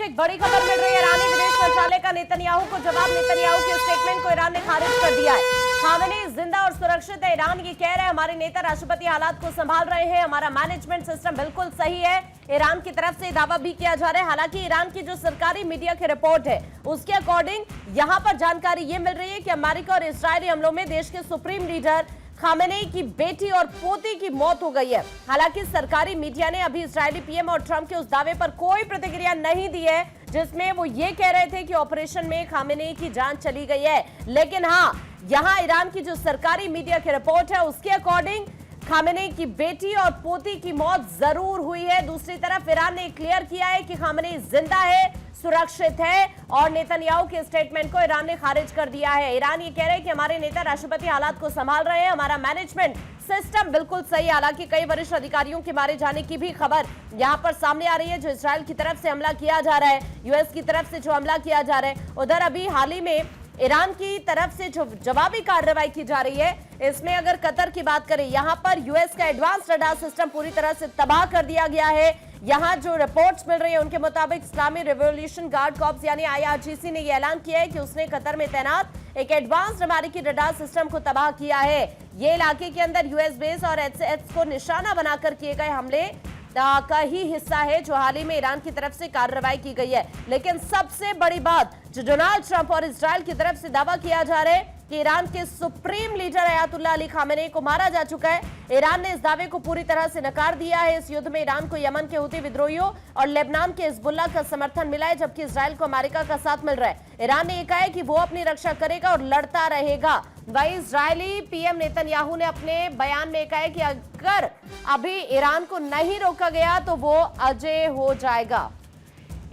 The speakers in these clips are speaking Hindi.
बीच एक बड़ी खबर मिल रही है। ईरानी विदेश मंत्रालय का नेतन्याहू को जवाब। नेतन्याहू के स्टेटमेंट को ईरान ने खारिज कर दिया है। खामेनी जिंदा और सुरक्षित है। ईरान ये कह रहे हैं हमारे नेता राष्ट्रपति हालात को संभाल रहे हैं, हमारा मैनेजमेंट सिस्टम बिल्कुल सही है। ईरान की तरफ से दावा भी किया जा रहा है। हालांकि ईरान की जो सरकारी मीडिया की रिपोर्ट है उसके अकॉर्डिंग यहां पर जानकारी ये मिल रही है कि अमेरिका और इजरायली हमलों में देश के सुप्रीम लीडर खामेनी की बेटी और पोती की मौत हो गई है। हालांकि सरकारी मीडिया ने अभी इजरायली पीएम और ट्रंप के उस दावे पर कोई प्रतिक्रिया नहीं दी है जिसमें वो ये कह रहे थे कि ऑपरेशन में खामेनी की जान चली गई है। लेकिन हाँ, यहां ईरान की जो सरकारी मीडिया की रिपोर्ट है उसके अकॉर्डिंग खामेनी की बेटी और पोती की मौत जरूर हुई है। दूसरी तरफ ईरान ने क्लियर किया है कि खामेनी जिंदा है, सुरक्षित है और नेतन्याहू के स्टेटमेंट को ईरान ने खारिज कर दिया है। ईरान ये कह रहे हैं कि हमारे नेता राष्ट्रपति हालात को संभाल रहे हैं, हमारा मैनेजमेंट सिस्टम बिल्कुल सही। हालांकि कई वरिष्ठ अधिकारियों के मारे जाने की भी खबर यहां पर सामने आ रही है। जो इजराइल की तरफ से हमला किया जा रहा है, यूएस की तरफ से जो हमला किया जा रहा है, उधर अभी हाल ही में ईरान की तरफ से जो जवाबी कार्रवाई की जा रही है, इसमें अगर कतर की बात करें, यहां पर यूएस का एडवांस रडार सिस्टम पूरी तरह से तबाह कर दिया गया है। यहां जो रिपोर्ट्स मिल रही है उनके मुताबिक इस्लामी रिवॉल्यूशन गार्ड कॉर्प्स यानी आईआरजीसी ने यह ऐलान किया है कि उसने कतर में तैनात एक एडवांस अमेरिकी रडार सिस्टम को तबाह किया है। ये इलाके के अंदर यूएस बेस और एचएएस को निशाना बनाकर किए गए हमले का ही हिस्सा है जो हाल ही में ईरान की तरफ से कार्रवाई की गई है। लेकिन सबसे बड़ी बात जो डोनाल्ड ट्रंप और इजराइल की तरफ से दावा किया जा रहा है कि ईरान के supreme leader Ayatollah Ali Khamenei को मारा जा चुका है। ईरान ने इस दावे को पूरी तरह से नकार दिया है। इस युद्ध में ईरान को यमन के हूती विद्रोहियों और लेबनान के हिजबुल्लाह का समर्थन मिला है, जबकि इजराइल को अमेरिका का साथ मिल रहा है। ईरान ने कहा है कि वो अपनी रक्षा करेगा और लड़ता रहेगा। वहीं इजरायली पीएम नेतन्याहू ने अपने बयान में कहा है कि अगर अभी ईरान को नहीं रोका गया तो वो अजय हो जाएगा।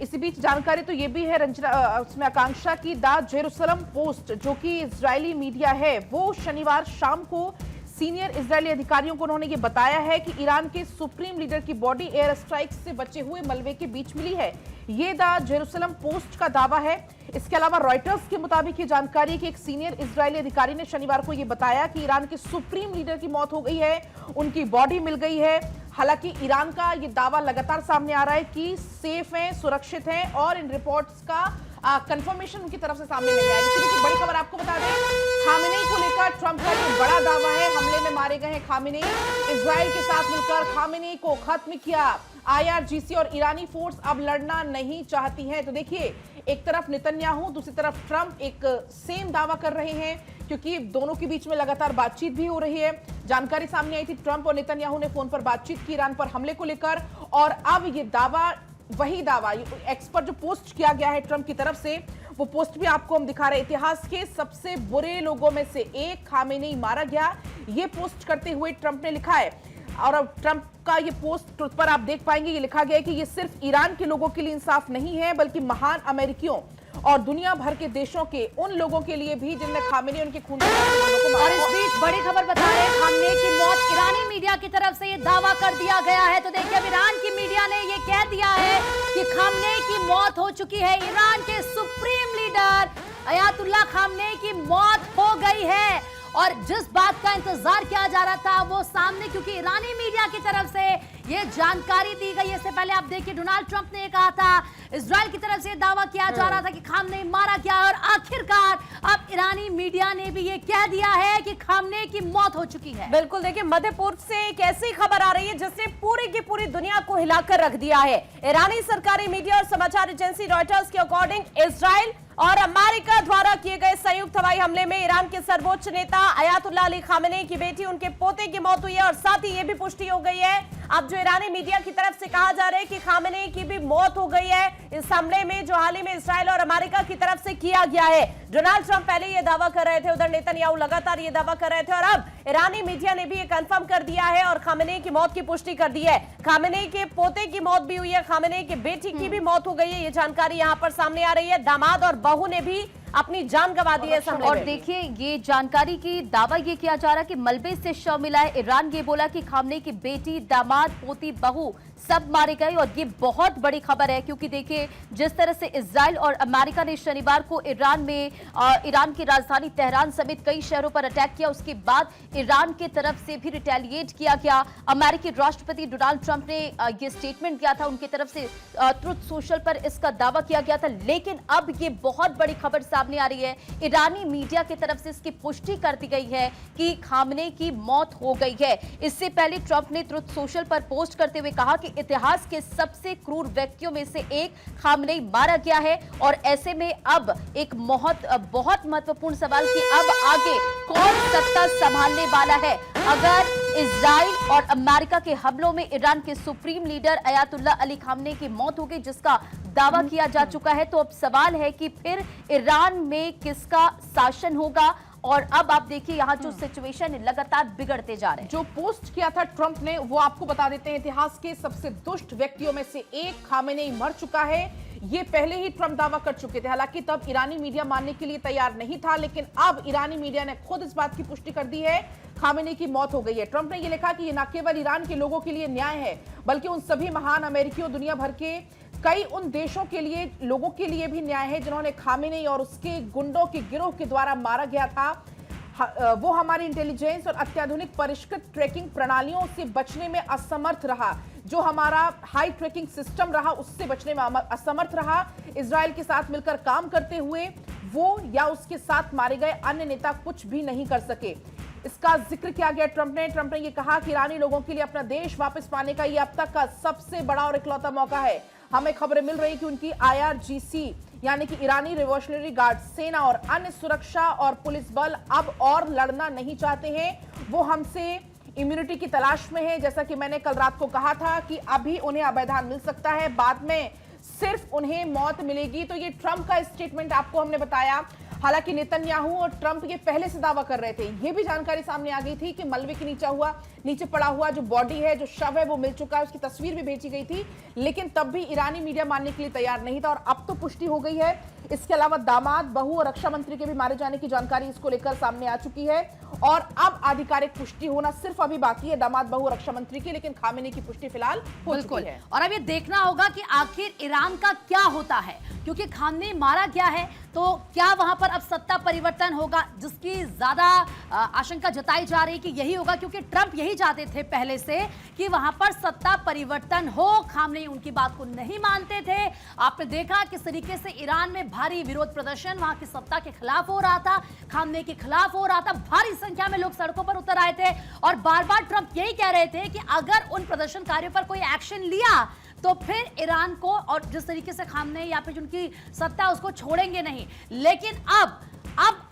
इसी बीच जानकारी तो ये भी है रंजना, उसमें आकांक्षा की द जेरूसलम पोस्ट जो कि इजरायली मीडिया है, वो शनिवार शाम को सीनियर इजरायली अधिकारियों को उन्होंने ये बताया है कि ईरान के सुप्रीम लीडर की बॉडी एयर स्ट्राइक से बचे हुए मलबे के बीच मिली है। ये द जेरूसलम पोस्ट का दावा है। इसके अलावा रॉयटर्स के मुताबिक ये जानकारी कि एक सीनियर इजरायली अधिकारी ने शनिवार को ये बताया कि ईरान के सुप्रीम लीडर की मौत हो गई है, उनकी बॉडी मिल गई है। हालांकि ईरान का ये दावा लगातार सामने आ रहा है कि सेफ हैं, सुरक्षित हैं और इन रिपोर्ट्स का कंफर्मेशन उनकी तरफ से सामने नहीं आया। इसी बड़ी खबर आपको बता दें, खामेनी को लेकर ट्रंप का ये बड़ा दावा है, हमले में मारे गए हैं खामेनी, इजराइल के साथ मिलकर खामेनी को खत्म किया। आईआरजीसी और ईरानी फोर्स अब लड़ना नहीं चाहती है। तो देखिए, एक तरफ नेतन्याहू, दूसरी तरफ ट्रंप एक सेम दावा कर रहे हैं क्योंकि दोनों के बीच में लगातार बातचीत भी हो रही है। जानकारी सामने आई थी, ट्रंप और नेतन्याहू ने फोन पर बातचीत की ईरान पर हमले को लेकर और अब ये दावा, वही दावा एक्स पर जो पोस्ट किया गया है ट्रंप की तरफ से, वो पोस्ट भी आपको हम दिखा रहे हैं। इतिहास के सबसे बुरे लोगों में से एक, खामेनी मारा गया, ये पोस्ट करते हुए ट्रंप ने लिखा है। और अब ट्रंप का ये पोस्ट पर आप देख पाएंगे, ये लिखा गया है कि ये सिर्फ ईरान के लोगों के लिए इंसाफ नहीं है बल्कि महान अमेरिकियों और दुनिया भर के देशों के उन लोगों के लिए भी जिनने खामेनी उनके खून और इस बीच बड़ी खबर बता रहे हैं, खामेनी की मौत ईरानी मीडिया की तरफ से ये दावा कर दिया गया है। तो देखिए, अब ईरान की मीडिया ने ये कह दिया है कि खामेनी की मौत हो चुकी है। ईरान के सुप्रीम लीडर अयातुल्लाह खामेनी की मौत हो गई है और जिस बात का इंतजार किया जा रहा था वो सामने, क्योंकि ईरानी मीडिया की तरफ से ये जानकारी दी गई। इससे पहले आप देखिए, डोनाल्ड ट्रंप ने कहा था, इजराइल की तरफ से दावा किया जा रहा था कि खामेनी मारा गया और आखिरकार अब ईरानी मीडिया ने भी ये कह दिया है कि खामेनी की मौत हो चुकी है। बिल्कुल, देखिए, मध्य पूर्व से एक ऐसी खबर आ रही है जिसने पूरी की पूरी दुनिया को हिलाकर रख दिया है। ईरानी सरकारी मीडिया और समाचार एजेंसी रॉयटर्स के अकॉर्डिंग इजराइल और अमेरिका द्वारा किए गए संयुक्त हवाई हमले में ईरान के सर्वोच्च नेता अयातुल्लाह अली खामेनी की बेटी, उनके पोते की मौत हुई है और साथ ही यह भी पुष्टि हो गई है अब जो ईरानी मीडिया की तरफ से कहा जा रहा है कि खामेनी की भी मौत हो गई है इस हमले में जो हाल ही में इजराइल और अमेरिका की तरफ से किया गया है। डोनाल्ड ट्रंप पहले ये दावा कर रहे थे, उधर नेतन्याहू लगातार ये दावा कर रहे थे और अब ईरानी मीडिया ने भी ये कंफर्म कर दिया है और खामेनी की मौत की पुष्टि कर दी है। खामेनी के पोते की मौत भी हुई है, खामेनी की बेटी की भी मौत हो गई है, ये जानकारी यहाँ पर सामने आ रही है। दामाद और बहू ने भी अपनी जान गंवा दी है। और देखिए, ये जानकारी की दावा ये किया जा रहा है कि मलबे से शव मिला है। ईरान ये बोला कि खामेनी की बेटी, दामाद, पोती, बहू सब मारे गए। और ये बहुत बड़ी खबर है क्योंकि देखिए जिस तरह से इजराइल और अमेरिका ने शनिवार को ईरान की राजधानी तेहरान समेत कई शहरों पर अटैक किया, उसके बाद ईरान की तरफ से भी रिटेलिएट किया गया। अमेरिकी राष्ट्रपति डोनाल्ड ट्रंप ने ये स्टेटमेंट दिया था, उनकी तरफ से ट्रुथ सोशल पर इसका दावा किया गया था। लेकिन अब ये बहुत बड़ी खबर सामने आ रही है, ईरानी मीडिया की तरफ से इसकी पुष्टि कर दी गई है कि खामनेई की मौत हो गई है। इससे पहले ट्रंप ने ट्रुथ सोशल पर पोस्ट करते हुए कहा कि इतिहास के सबसे क्रूर व्यक्तियों में से एक खामनेई मारा गया है। और ऐसे में अब एक बहुत महत्वपूर्ण सवाल कि अब आगे कौन सत्ता संभालने वाला है। अगर इजराइल और अमेरिका के हमलों में ईरान के supreme leader Ayatollah Ali Khamenei की मौत हो गई, जिसका दावा किया जा चुका है, तो अब सवाल है कि फिर ईरान में किसका शासन होगा। और अब आप देखिए यहाँ जो सिचुएशन लगातार बिगड़ते जा रहे हैं। जो पोस्ट किया था ट्रंप ने वो आपको बता देते हैं, इतिहास के सबसे दुष्ट व्यक्तियों में से एक खामेनेई मर चुका है। ये पहले ही ट्रंप दावा कर चुके थे, हालांकि तब ईरानी मीडिया मानने के लिए तैयार नहीं था, लेकिन अब ईरानी मीडिया ने खुद इस बात की पुष्टि कर दी है, खामेनेई की मौत हो गई है। ट्रंप ने ये लिखा कि ये न केवल ईरान के लोगों के लिए न्याय है, बल्कि उन सभी महान अमेरिकियों, दुनिया भर के कई उन देशों के लिए, लोगों के लिए भी न्याय है जिन्होंने खामेनेई और उसके गुंडों के गिरोह के द्वारा मारा गया था। वो हमारी इंटेलिजेंस और अत्याधुनिक परिष्कृत ट्रैकिंग प्रणालियों से बचने में असमर्थ रहा, जो हमारा हाई ट्रैकिंग सिस्टम रहा उससे बचने में असमर्थ रहा। इजराइल के साथ मिलकर काम करते हुए वो या उसके साथ मारे गए अन्य नेता कुछ भी नहीं कर सके। इसका जिक्र किया गया ट्रंप ने ये कहा कि ईरानी लोगों के लिए अपना देश वापस पाने का ये अब तक का सबसे बड़ा और इकलौता मौका है। हमें खबरें मिल रही कि उनकी IRGC यानी कि ईरानी रिवॉल्यूशनरी गार्ड, सेना और अन्य सुरक्षा और पुलिस बल अब और लड़ना नहीं चाहते हैं। वो हमसे इम्यूनिटी की तलाश में है। जैसा कि मैंने कल रात को कहा था कि अभी उन्हें अभयदान मिल सकता है, बाद में सिर्फ उन्हें मौत मिलेगी। तो ये ट्रंप का स्टेटमेंट आपको हमने बताया। हालांकि नेतन्याहू और ट्रंप ये पहले से दावा कर रहे थे, ये भी जानकारी सामने आ गई थी कि मलबे के नीचे पड़ा हुआ जो बॉडी है, जो शव है, वो मिल चुका है, उसकी तस्वीर भी भेजी गई थी, लेकिन तब भी ईरानी मीडिया मानने के लिए तैयार नहीं था और अब तो पुष्टि हो गई है। इसके अलावा दामाद, बहू और रक्षा मंत्री के भी मारे जाने की जानकारी इसको लेकर सामने आ चुकी है और अब आधिकारिक पुष्टि होना सिर्फ अभी बाकी है दामाद, बहू, रक्षा मंत्री की, लेकिन खामेनेई की पुष्टि फिलहाल हो चुकी है। और अब ये देखना होगा कि आखिर ईरान का क्या होता है, क्योंकि खामेनेई मारा गया है तो क्या वहां पर अब सत्ता परिवर्तन होगा, जिसकी ज्यादा आशंका जताई जा रही है कि यही होगा, क्योंकि ट्रंप यही चाहते थे पहले से कि वहां पर सत्ता परिवर्तन हो। खामेनेई उनकी बात को नहीं मानते थे। आपने देखा किस तरीके से ईरान में भारी विरोध प्रदर्शन वहां की सत्ता के खिलाफ हो रहा था, खामेनेई के खिलाफ हो रहा था। भारी संख्या में लोग सड़कों पर उतर आए थे और बार बार ट्रंप यही कह रहे थे कि अगर उन प्रदर्शनकारियों पर कोई एक्शन लिया तो फिर ईरान को और जिस तरीके से खामेनेई या फिर उनकी सत्ता उसको छोड़ेंगे नहीं। लेकिन अब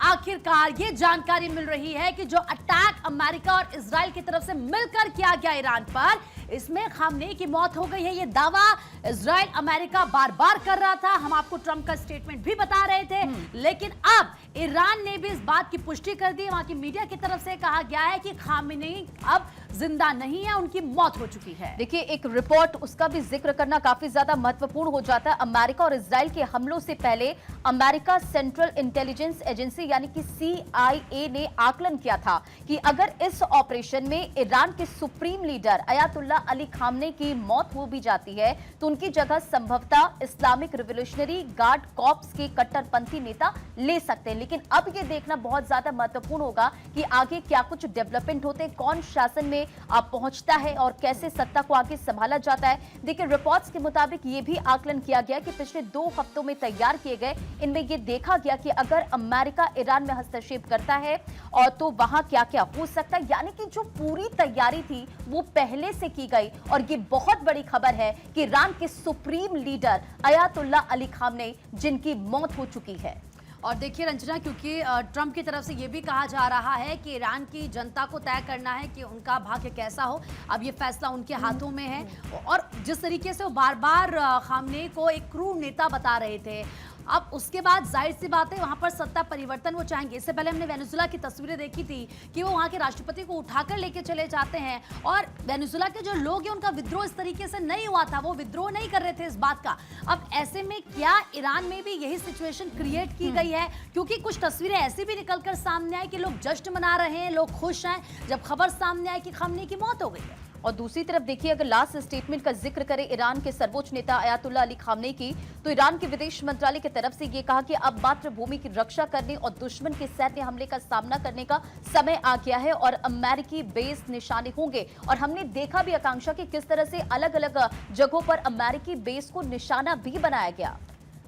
आखिरकार ये जानकारी मिल रही है कि जो अटैक अमेरिका और इजराइल की तरफ से मिलकर किया गया ईरान पर, इसमें खामेनेई की मौत हो गई है। ये दावा इजराइल अमेरिका बार बार कर रहा था, हम आपको ट्रंप का स्टेटमेंट भी बता रहे थे, लेकिन अब ईरान ने भी इस बात की पुष्टि कर दी। वहां की मीडिया की तरफ से कहा गया है कि खामेनेई अब जिंदा नहीं है, उनकी मौत हो चुकी है। देखिए एक रिपोर्ट, उसका भी जिक्र करना काफी ज्यादा महत्वपूर्ण हो जाता है। अमेरिका और इजराइल के हमलों से पहले अमेरिका सेंट्रल इंटेलिजेंस एजेंसी यानी कि CIA ने आकलन किया था कि अगर इस ऑपरेशन में ईरान के supreme leader Ayatollah Ali Khamenei की मौत हो भी जाती है तो उनकी जगह संभवतः इस्लामिक रिवॉल्यूशनरी गार्ड कॉर्प्स के कट्टरपंथी नेता ले सकते हैं। लेकिन अब यह देखना बहुत ज्यादा महत्वपूर्ण होगा कि आगे क्या कुछ डेवलपमेंट होते हैं, कौन शासन में पहुंचता है और कैसे सत्ता को आगे संभाला जाता है। देखिए रिपोर्ट्स के मुताबिक यह भी आकलन किया गया कि पिछले 2 हफ्तों में तैयार किए गए, इनमें यह देखा गया कि अगर अमेरिका ईरान में हस्तक्षेप करता है और तो वहां क्या क्या हो सकता है, यानी कि जो पूरी तैयारी थी वो पहले से की गई। और ये बहुत बड़ी खबर है कि ईरान के supreme leader Ayatollah Ali Khamenei जिनकी मौत हो चुकी है। और देखिए रंजना, क्योंकि ट्रंप की तरफ से ये भी कहा जा रहा है कि ईरान की जनता को तय करना है कि उनका भाग्य कैसा हो, अब ये फैसला उनके हाथों में है। और जिस तरीके से वो बार बार खामेनेई को एक क्रूर नेता बता रहे थे, अब उसके बाद जाहिर सी बात है वहां पर सत्ता परिवर्तन वो चाहेंगे। इससे पहले हमने वेनेजुएला की तस्वीरें देखी थी कि वो वहां के राष्ट्रपति को उठाकर लेके चले जाते हैं और वेनेजुएला के जो लोग हैं उनका विद्रोह इस तरीके से नहीं हुआ था, वो विद्रोह नहीं कर रहे थे इस बात का। अब ऐसे में क्या ईरान में भी यही सिचुएशन क्रिएट की गई है, क्योंकि कुछ तस्वीरें ऐसी भी निकलकर सामने आई कि लोग जश्न मना रहे हैं, लोग खुश हैं जब खबर सामने आई कि खामेनेई की मौत हो गई है। और दूसरी तरफ देखिए, अगर लास्ट स्टेटमेंट का जिक्र करें ईरान के सर्वोच्च नेता अयातुल्ला अली खामनेई की, तो ईरान के विदेश मंत्रालय की तरफ से ये कहा कि अब मातृभूमि की रक्षा करने और दुश्मन के सैन्य हमले का सामना करने का समय आ गया है और अमेरिकी बेस निशाने होंगे। और हमने देखा भी आकांक्षा कि किस तरह से अलग अलग जगहों पर अमेरिकी बेस को निशाना भी बनाया गया।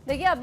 देखिए